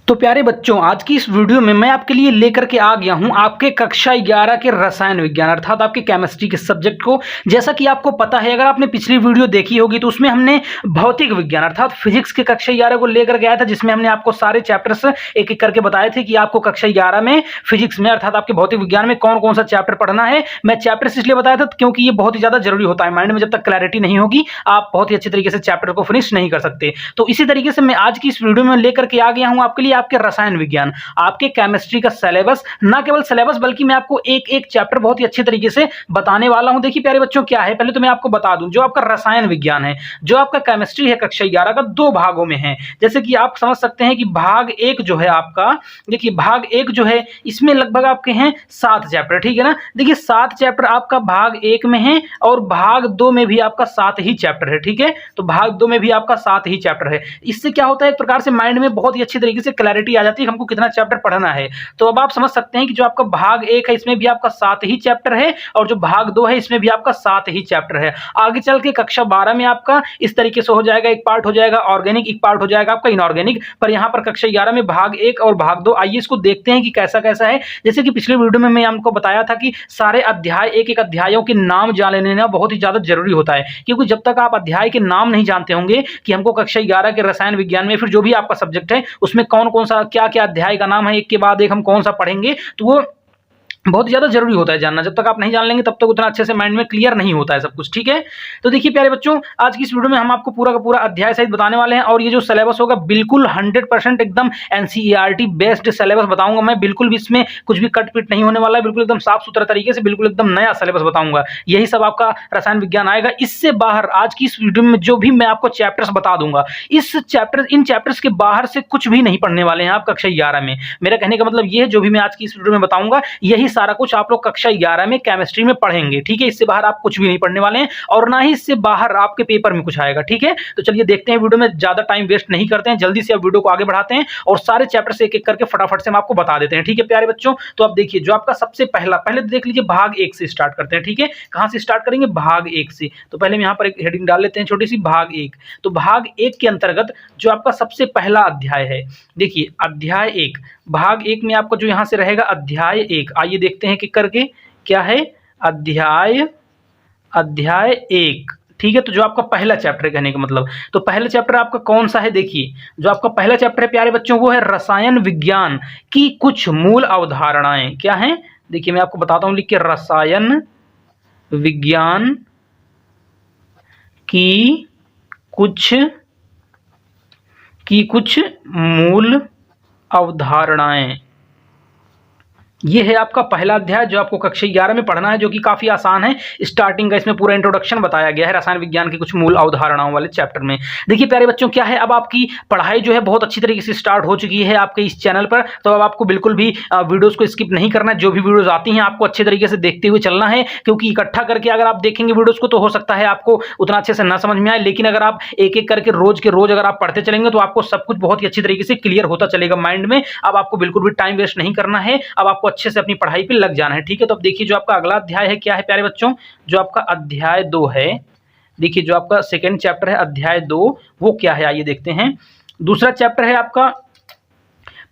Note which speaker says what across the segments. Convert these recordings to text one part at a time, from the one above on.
Speaker 1: तो प्यारे बच्चों, आज की इस वीडियो में मैं आपके लिए लेकर के आ गया हूं आपके कक्षा 11 के रसायन विज्ञान अर्थात आपके केमिस्ट्री के सब्जेक्ट को। जैसा कि आपको पता है, अगर आपने पिछली वीडियो देखी होगी तो उसमें हमने भौतिक विज्ञान अर्थात फिजिक्स के कक्षा 11 को लेकर के आया था, जिसमें हमने आपको सारे चैप्टर्स एक एक करके बताए थे कि आपको कक्षा 11 में फिजिक्स में अर्थात आपके भौतिक विज्ञान में कौन कौन सा चैप्टर पढ़ना है। मैं चैप्टर्स इसलिए बताया था क्योंकि ये बहुत ही ज्यादा जरूरी होता है। माइंड में जब तक क्लैरिटी नहीं होगी आप बहुत ही अच्छे तरीके से चैप्टर को फिनिश नहीं कर सकते। तो इसी तरीके से मैं आज की इस वीडियो में लेकर के आ गया हूं आपके लिए आपके रसायन विज्ञान, आपके केमिस्ट्री का सिलेबस। ना केवल सिलेबस बल्कि मैं आपको एक एक चैप्टर बहुत ही अच्छे तरीके से बताने वाला हूं। देखिए प्यारे बच्चों, क्या है, पहले तो मैं आपको बता दूं, जो आपका रसायन विज्ञान है, जो आपका केमिस्ट्री है कक्षा 11 का, दो भागों में है। जैसे कि आप समझ सकते हैं कि भाग एक जो है आपका, देखिए भाग एक जो है इसमें लगभग आपके हैं 7 चैप्टर, ठीक है ना। देखिए 7 चैप्टर आपका भाग एक में है और भाग 2 में भी आपका 7 ही चैप्टर है, ठीक है। तो भाग 2 में भी आपका 7 ही चैप्टर है। इससे क्या होता है, एक प्रकार से माइंड में बहुत ही अच्छी तरीके से क्लैरिटी आ जाती है हमको कितना चैप्टर पढ़ना है। तो अब आप समझ सकते हैं कि जो आपका भाग एक है इसमें भी आपका 7 ही चैप्टर है और जो भाग 2 है इसमें भी आपका 7 ही चैप्टर है। आगे चल के कक्षा 12 में आपका इस तरीके से हो जाएगा, एक पार्ट हो जाएगा ऑर्गेनिक, एक पार्ट हो जाएगा आपका इनऑर्गेनिक। पर यहाँ पर कक्षा 11 में भाग 1 और भाग 2, आइए इसको देखते हैं कि कैसा कैसा है। जैसे कि पिछले वीडियो में मैं आपको बताया था कि सारे अध्याय, एक एक अध्यायों के नाम जान लेना बहुत ही ज्यादा जरूरी होता है, क्योंकि जब तक आप अध्याय के नाम नहीं जानते होंगे कि हमको कक्षा 11 के रसायन विज्ञान में फिर जो भी आपका सब्जेक्ट है उसमें कौन कौन सा क्या क्या अध्याय का नाम है, एक के बाद एक हम कौन सा पढ़ेंगे, तो वो बहुत ज्यादा जरूरी होता है जानना। जब तक आप नहीं जान लेंगे तब तक उतना अच्छे से माइंड में क्लियर नहीं होता है सब कुछ, ठीक है। तो देखिए प्यारे बच्चों, आज की इस वीडियो में हम आपको पूरा का पूरा अध्याय सहित बताने वाले हैं और ये जो सिलेबस होगा बिल्कुल 100% एकदम एनसीईआरटी बेस्ड सिलेबस बताऊंगा मैं। बिल्कुल भी इसमें कुछ भी कट पिट नहीं होने वाला है, बिल्कुल एकदम साफ सुथरा तरीके से, बिल्कुल एकदम नया सिलेबस बताऊंगा। यही सब आपका रसायन विज्ञान आएगा। इससे बाहर आज की इस वीडियो में जो भी मैं आपको चैप्टर्स बता दूंगा, इन चैप्टर्स के बाहर से कुछ भी नहीं पढ़ने वाले हैं आप कक्षा 11 में। मेरा कहने का मतलब ये है, जो भी मैं आज की इस वीडियो में बताऊंगा यही सारा कुछ आप लोग कक्षा 11 में केमिस्ट्री में पढ़ेंगे, ठीक है। इससे बाहर आप कुछ भी नहीं पढ़ने वाले हैं और ना ही इससे बाहर आपके पेपर में कुछ आएगा, ठीक है। तो चलिए देखते हैं, वीडियो में ज्यादा टाइम वेस्ट नहीं करते हैं, जल्दी से आप वीडियो को आगे बढ़ाते हैं और सारे चैप्टर से एक एक करके फटाफट से हम आपको बता देते हैं, ठीक है प्यारे बच्चों। तो आप देखिए, जो आपका सबसे पहले तो देख लीजिए भाग 1 से स्टार्ट करते हैं, ठीक है। कहां से स्टार्ट करेंगे, भाग 1 से। तो पहले हम यहां पर एक हेडिंग डाल लेते हैं छोटी सी, भाग 1। तो भाग 1 के अंतर्गत जो आपका सबसे पहला अध्याय है, देखिए अध्याय 1, भाग 1 में आपका जो यहां से रहेगा अध्याय 1, आइए देखते हैं कि करके क्या है, अध्याय 1, ठीक है। तो जो आपका पहला चैप्टर कहने का मतलब, तो पहला चैप्टर आपका कौन सा है, देखिए जो आपका पहला चैप्टर है प्यारे बच्चों वो है रसायन विज्ञान की कुछ मूल अवधारणाएं। क्या है, देखिए मैं आपको बताता हूं लिख के, रसायन विज्ञान की कुछ मूल अवधारणाएं, ये है आपका पहला अध्याय जो आपको कक्षा 11 में पढ़ना है, जो कि काफी आसान है। स्टार्टिंग का इसमें पूरा इंट्रोडक्शन बताया गया है रसायन विज्ञान की कुछ मूल अवधारणाओं वाले चैप्टर में। देखिए प्यारे बच्चों, क्या है, अब आपकी पढ़ाई जो है बहुत अच्छी तरीके से स्टार्ट हो चुकी है आपके इस चैनल पर। तो अब आपको बिल्कुल भी वीडियोस को स्किप नहीं करना है। जो भी वीडियोज आती हैं आपको अच्छे तरीके से देखते हुए चलना है, क्योंकि इकट्ठा करके अगर आप देखेंगे वीडियोज को तो हो सकता है आपको उतना अच्छे से ना समझ में आए, लेकिन अगर आप एक एक करके रोज के रोज अगर आप पढ़ते चलेंगे तो आपको सब कुछ बहुत ही अच्छी तरीके से क्लियर होता चलेगा माइंड में। अब आपको बिल्कुल भी टाइम वेस्ट नहीं करना है, अब आपको अच्छे से अपनी पढ़ाई पे लग जाना है, ठीक है। तो अब देखिए जो आपका अगला अध्याय है क्या है प्यारे बच्चों, जो आपका अध्याय 2 है, देखिए जो आपका सेकंड चैप्टर है अध्याय 2 वो क्या है, आइए देखते हैं। दूसरा चैप्टर है आपका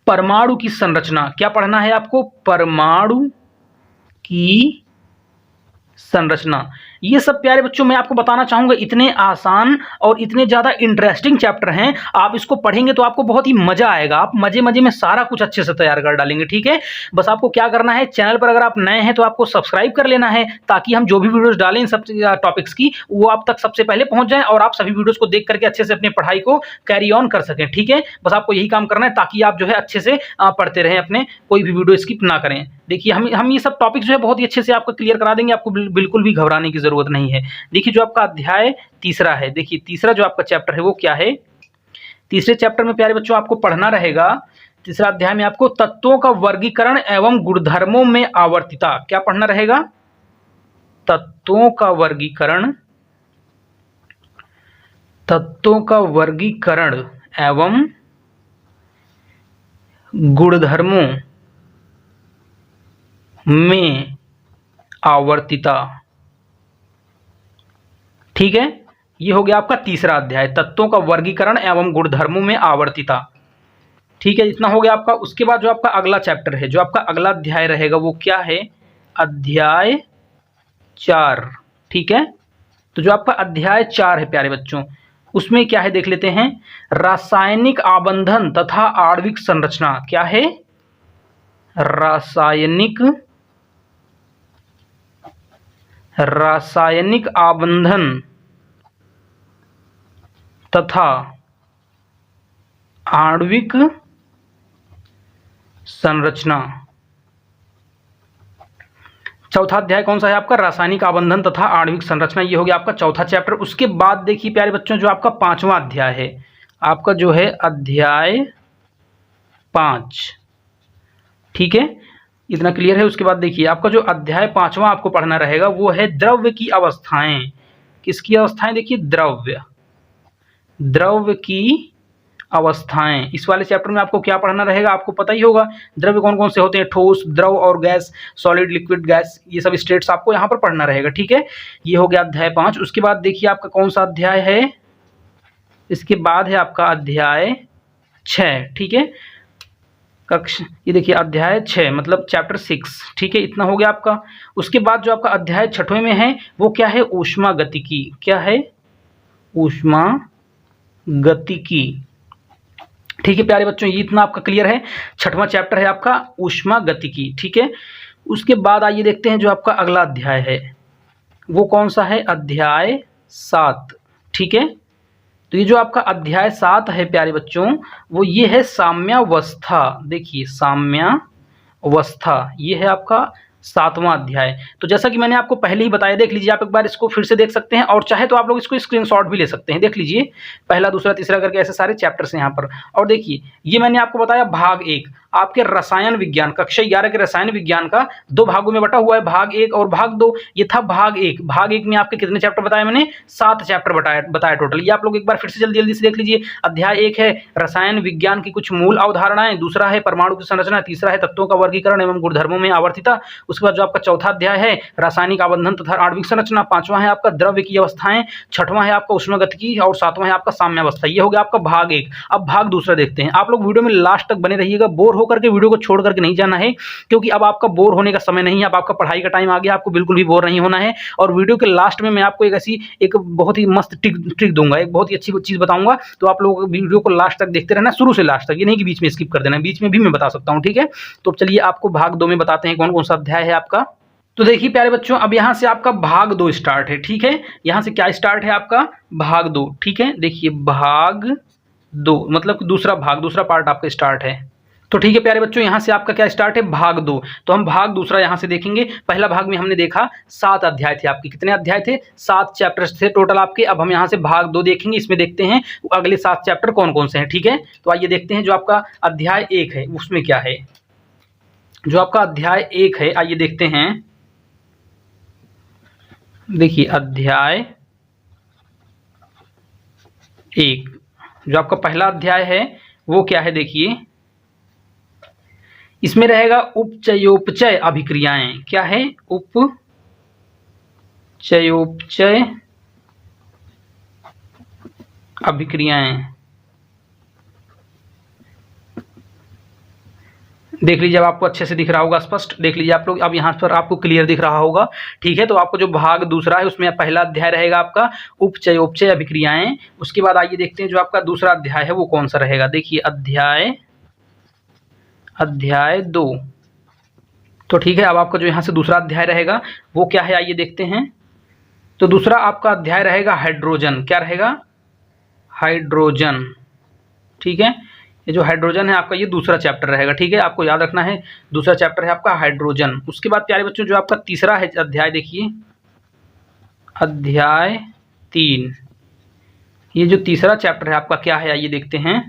Speaker 1: परमाणु की संरचना। क्या पढ़ना है आपको, परमाणु की संरचना। ये सब प्यारे बच्चों मैं आपको बताना चाहूंगा, इतने आसान और इतने ज्यादा इंटरेस्टिंग चैप्टर हैं। आप इसको पढ़ेंगे तो आपको बहुत ही मजा आएगा, आप मजे मजे में सारा कुछ अच्छे से तैयार कर डालेंगे, ठीक है। बस आपको क्या करना है, चैनल पर अगर आप नए हैं तो आपको सब्सक्राइब कर लेना है, ताकि हम जो भी वीडियोस डालें इन सब टॉपिक्स की वो आप तक सबसे पहले पहुंच जाए और आप सभी वीडियोस को देख करके अच्छे से अपनी पढ़ाई को कैरी ऑन कर सकें, ठीक है। बस आपको यही काम करना है ताकि आप जो है अच्छे से पढ़ते रहें, अपने कोई भी वीडियो स्किप ना करें। देखिए हम ये सब टॉपिक जो है बहुत ही अच्छे से आपको क्लियर करा देंगे, आपको बिल्कुल भी घबराने की जरूरत नहीं है। देखिए जो आपका अध्याय तीसरा है, देखिए तीसरा जो आपका चैप्टर है वो क्या है, तीसरे चैप्टर में प्यारे बच्चों आपको पढ़ना रहेगा, तीसरा अध्याय में आपको तत्वों का वर्गीकरण एवं गुणधर्मों में आवर्तिता। क्या पढ़ना रहेगा, तत्वों का वर्गीकरण एवं गुणधर्मों में आवर्तिता, ठीक है। ये हो गया आपका तीसरा अध्याय, तत्वों का वर्गीकरण एवं गुणधर्मों में आवर्तिता। ठीक है, इतना हो गया आपका। उसके बाद जो आपका अगला चैप्टर है, जो आपका अगला अध्याय रहेगा वो क्या है, अध्याय 4। ठीक है, तो जो आपका अध्याय 4 है प्यारे बच्चों, उसमें क्या है देख लेते हैं। रासायनिक आबंधन तथा आणविक संरचना। क्या है, रासायनिक आबंधन तथा आणविक संरचना। चौथा अध्याय कौन सा है आपका, रासायनिक आबंधन तथा आणविक संरचना। ये हो गया आपका चौथा चैप्टर। उसके बाद देखिए प्यारे बच्चों, जो आपका 5वां अध्याय है, आपका जो है अध्याय 5। ठीक है, इतना क्लियर है। उसके बाद देखिए आपका जो अध्याय 5वां आपको पढ़ना रहेगा वो है द्रव्य की अवस्थाएं। किसकी अवस्थाएं, देखिए द्रव्य की अवस्थाएं। इस वाले चैप्टर में आपको क्या पढ़ना रहेगा, आपको पता ही होगा द्रव्य कौन कौन से होते हैं, ठोस, द्रव और गैस, सॉलिड, लिक्विड, गैस, ये सब स्टेट्स आपको यहाँ पर पढ़ना रहेगा। ठीक है, ये हो गया अध्याय 5। उसके बाद देखिए आपका कौन सा अध्याय है, इसके बाद है आपका अध्याय 6। ठीक है, ये देखिए अध्याय 6 मतलब चैप्टर 6। ठीक है, इतना हो गया आपका। उसके बाद जो आपका अध्याय 6वें में है वो क्या है, ऊष्मागतिकी। क्या है, ऊष्मागतिकी। ठीक है प्यारे बच्चों, ये इतना आपका क्लियर है। 6वां चैप्टर है आपका ऊष्मागतिकी। ठीक है, उसके बाद आइए देखते हैं जो आपका अगला अध्याय है वो कौन सा है, अध्याय 7। ठीक है, तो ये जो आपका अध्याय 7 है प्यारे बच्चों, वो ये है साम्यावस्था। देखिए साम्यावस्था, ये है आपका 7वां अध्याय। तो जैसा कि मैंने आपको पहले ही बताया, देख लीजिए आप एक बार इसको फिर से देख सकते हैं, और चाहे तो आप लोग इसको स्क्रीनशॉट भी ले सकते हैं। देख लीजिए पहला, दूसरा, तीसरा करके ऐसे सारे चैप्टर्स हैं यहाँ पर। और देखिए ये मैंने आपको बताया भाग 1 आपके रसायन विज्ञान, कक्षा 11 के रसायन विज्ञान का 2 भागों में बटा हुआ है, भाग 1 और भाग 2। ये था भाग 1। भाग 1 में आपके कितने चैप्टर बताए मैंने, 7 चैप्टर बताया टोटल। ये आप लोग एक बार फिर से जल्दी जल्दी से देख लीजिए। अध्याय 1 है रसायन विज्ञान की कुछ मूल अवधारणाएं, दूसरा है परमाणु की संरचना, तीसरा है तत्वों का वर्गीकरण एवं गुणधर्मों में आवर्तिता। उसके बाद जो आपका चौथा अध्याय है रासायनिक आबंधन तथा आणविक संरचना, 5वां है आपका द्रव्य की अवस्थाएं, 6वां है आपका ऊष्मागतिकी और 7वां है आपका साम्यावस्था। ये हो गया आपका भाग 1। अब भाग दूसरा देखते हैं। आप लोग वीडियो में लास्ट तक बने रहिएगा, बोर होकर के वीडियो को छोड़ करके नहीं जाना है, क्योंकि अब आपका बोर होने का समय नहीं है, अब आपका पढ़ाई का टाइम आ गया, आपको बिल्कुल भी बोर नहीं होना है। और वीडियो के लास्ट में मैं आपको एक बहुत ही मस्त ट्रिक दूंगा, एक बहुत ही अच्छी चीज बताऊंगा। तो आप लोग वीडियो को लास्ट तक देखते रहना, शुरू से लास्ट तक, ये नहीं कि बीच में स्किप कर देना, बीच में भी मैं बता सकता हूँ। ठीक है, तो चलिए आपको भाग 2 में बताते हैं कौन कौन सा अध्याय है आपका। तो देखिए प्यारे बच्चों, अब यहाँ से आपका भाग 2 स्टार्ट है। ठीक है, यहाँ से क्या स्टार्ट है आपका, भाग 2। ठीक है, देखिए भाग 2 मतलब दूसरा पार्ट आपका स्टार्ट है। तो ठीक है प्यारे बच्चों, यहाँ से आपका क्या स्टार्ट है, भाग 2। तो हम भाग दूसरा यहाँ से देखेंगे। पहला भाग में हमने देखा 7 अध्याय थे आपके, कितने अध्याय थे, 7 चैप्टर्स थे टोटल आपके। अब हम यहाँ से भाग 2 देखेंगे, इसमें देखते हैं अगले 7 चैप्टर कौन कौन से हैं। ठीक है, तो आइए देखते हैं जो आपका अध्याय 1 है उसमें क्या है। जो आपका अध्याय 1 है, आइए देखते हैं। देखिए अध्याय 1 जो आपका पहला अध्याय है वो क्या है, देखिए इसमें रहेगा उपचयोपचय अभिक्रियाएं। क्या है, उपचयोपचय अभिक्रियाएं। देख लीजिए, अब आपको अच्छे से दिख रहा होगा, स्पष्ट देख लीजिए आप लोग, अब यहाँ पर आपको क्लियर दिख रहा होगा। ठीक है, तो आपको जो भाग दूसरा है उसमें पहला अध्याय रहेगा आपका उपचयोपचय अभिक्रियाएं। उसके बाद आइए देखते हैं जो आपका दूसरा अध्याय है वो कौन सा रहेगा। देखिए अध्याय 2। तो ठीक है, अब आपका जो यहाँ से दूसरा अध्याय रहेगा वो क्या है, आइए देखते हैं। तो दूसरा आपका अध्याय रहेगा हाइड्रोजन। क्या रहेगा, हाइड्रोजन। ठीक है, ये जो हाइड्रोजन है आपका, ये दूसरा चैप्टर रहेगा। ठीक है, आपको याद रखना है, दूसरा चैप्टर है आपका हाइड्रोजन। उसके बाद प्यारे बच्चों जो आपका तीसरा है अध्याय, देखिए अध्याय 3। ये जो तीसरा चैप्टर है आपका क्या है, आइए देखते हैं।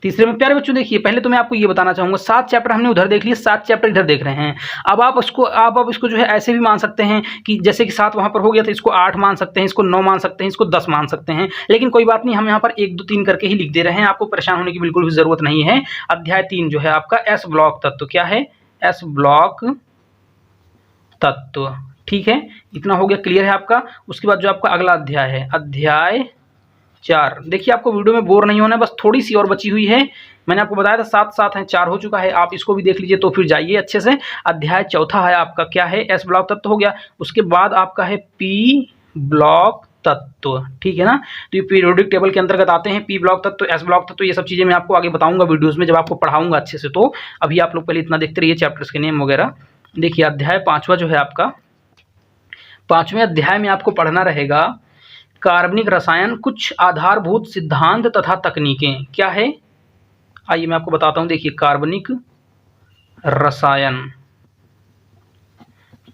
Speaker 1: तीसरे में प्यारे बच्चों देखिए, पहले तो मैं आपको ये बताना चाहूँगा, 7 चैप्टर हमने उधर देख लिए, 7 चैप्टर इधर देख रहे हैं। अब आप इसको जो है ऐसे भी मान सकते हैं कि जैसे कि 7 वहाँ पर हो गया तो इसको 8 मान सकते हैं, इसको 9 मान सकते हैं, इसको 10 मान सकते हैं। लेकिन कोई बात नहीं, हम यहाँ पर 1 2 3 करके ही लिख दे रहे हैं, आपको परेशान होने की बिल्कुल भी ज़रूरत नहीं है। अध्याय 3 जो है आपका एस ब्लॉक तत्व। क्या है, एस ब्लॉक तत्व। ठीक है, इतना हो गया, क्लियर है आपका। उसके बाद जो आपका अगला अध्याय है, अध्याय 4। देखिए आपको वीडियो में बोर नहीं होना है, बस थोड़ी सी और बची हुई है। मैंने आपको बताया था 7 7 हैं, 4 हो चुका है। आप इसको भी देख लीजिए तो फिर जाइए अच्छे से। अध्याय चौथा है आपका क्या है, एस ब्लॉक तत्व हो गया। उसके बाद आपका है पी ब्लॉक तत्व, ठीक है ना। तो ये पीरियोडिक टेबल के अंतर्गत आते हैं, पी ब्लॉक तत्व, एस ब्लॉक तत्व, ये सब चीज़ें मैं आपको आगे बताऊंगा वीडियोस में जब आपको पढ़ाऊंगा अच्छे से। तो अभी आप लोग पहले इतना देखते रहिए चैप्टर्स के नेम वगैरह। देखिए अध्याय 5वां जो है आपका, 5वें अध्याय में आपको पढ़ना रहेगा कार्बनिक रसायन, कुछ आधारभूत सिद्धांत तथा तकनीकें। क्या है आइए मैं आपको बताता हूं। देखिए कार्बनिक रसायन,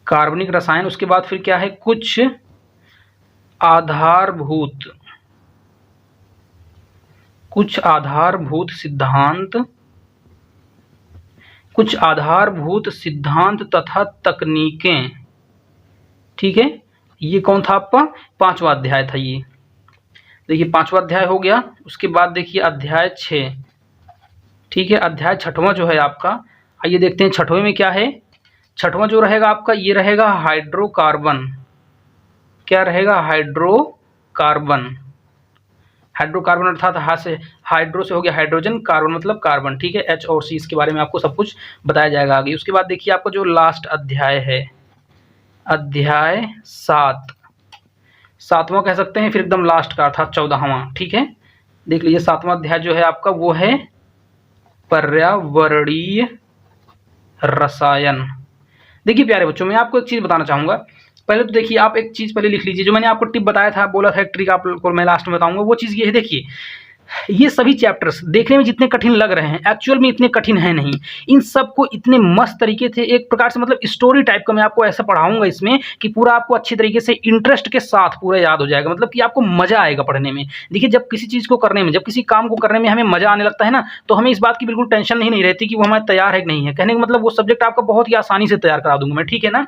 Speaker 1: कार्बनिक रसायन, उसके बाद फिर क्या है, कुछ आधारभूत सिद्धांत, कुछ आधारभूत सिद्धांत तथा तकनीकें, ठीक है। ये कौन था आपका, 5वां अध्याय था ये। देखिए 5वां अध्याय हो गया। उसके बाद देखिए अध्याय 6, ठीक है। अध्याय 6वां जो है आपका, आइए देखते हैं 6वें में क्या है। 6वां जो रहेगा आपका ये रहेगा हाइड्रोकार्बन। क्या रहेगा, हाइड्रोकार्बन। हाइड्रोकार्बन अर्थात हाइड्रो से हो गया हाइड्रोजन, कार्बन मतलब कार्बन, ठीक है। H और C, इसके बारे में आपको सब कुछ बताया जाएगा आगे। उसके बाद देखिए आपका जो लास्ट अध्याय है, अध्याय 7वां कह सकते हैं, फिर एकदम लास्ट का अर्थात 14वां, ठीक है। देख लीजिए 7वां अध्याय जो है आपका वो है पर्यावरणीय रसायन। देखिए प्यारे बच्चों, मैं आपको एक चीज़ बताना चाहूँगा। पहले तो देखिए आप एक चीज़ पहले लिख लीजिए, जो मैंने आपको टिप बताया था, बोला था एक ट्रिक आपको मैं लास्ट में बताऊंगा। वो चीज़ ये है, देखिए ये सभी चैप्टर्स देखने में जितने कठिन लग रहे हैं, एक्चुअल में इतने कठिन है नहीं। इन सबको इतने मस्त तरीके से एक प्रकार से मतलब स्टोरी टाइप का मैं आपको ऐसा पढ़ाऊंगा इसमें कि पूरा आपको अच्छी तरीके से इंटरेस्ट के साथ पूरा याद हो जाएगा। मतलब कि आपको मजा आएगा पढ़ने में। देखिए जब किसी चीज़ को करने में, जब किसी काम को करने में हमें मजा आने लगता है ना, तो हमें इस बात की बिल्कुल टेंशन नहीं रहती कि वो हमारे तैयार है कि नहीं है। कहने का मतलब वो सब्जेक्ट आपका बहुत ही आसानी से तैयार करा दूंगा मैं, ठीक है ना।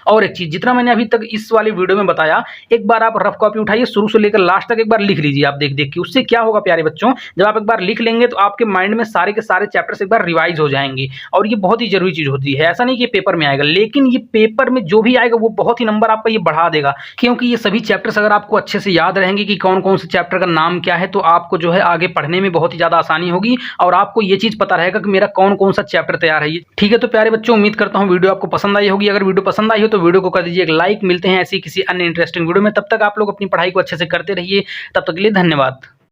Speaker 1: और एक चीज, जितना मैंने अभी तक इस वाली वीडियो में बताया, एक बार आप रफ कॉपी उठाइए, शुरू से लेकर लास्ट तक एक बार लिख लीजिए आप देख देख के। उससे क्या होगा प्यारे बच्चों, जब आप एक बार लिख लेंगे तो आपके माइंड में सारे के सारे चैप्टर्स एक बार रिवाइज हो जाएंगे। और ये बहुत ही जरूरी चीज होती है। ऐसा नहीं कि पेपर में आएगा, लेकिन ये पेपर में जो भी आएगा वो बहुत ही नंबर आपका ये बढ़ा देगा, क्योंकि ये सभी चैप्टर्स अगर आपको अच्छे से याद रहेंगे कि कौन कौन से चैप्टर का नाम क्या है, तो आपको जो है आगे पढ़ने में बहुत ही ज्यादा आसानी होगी। और आपको ये चीज पता रहेगा कि मेरा कौन कौन सा चैप्टर तैयार है। ठीक है, तो प्यारे बच्चों उम्मीद करता हूँ वीडियो आपको पसंद आई होगी। अगर वीडियो पसंद आई हो तो वीडियो को कर दीजिए एक लाइक। मिलते हैं ऐसी किसी अन्य इंटरेस्टिंग वीडियो में, तब तक आप लोग अपनी पढ़ाई को अच्छे से करते रहिए। तब तक के लिए धन्यवाद।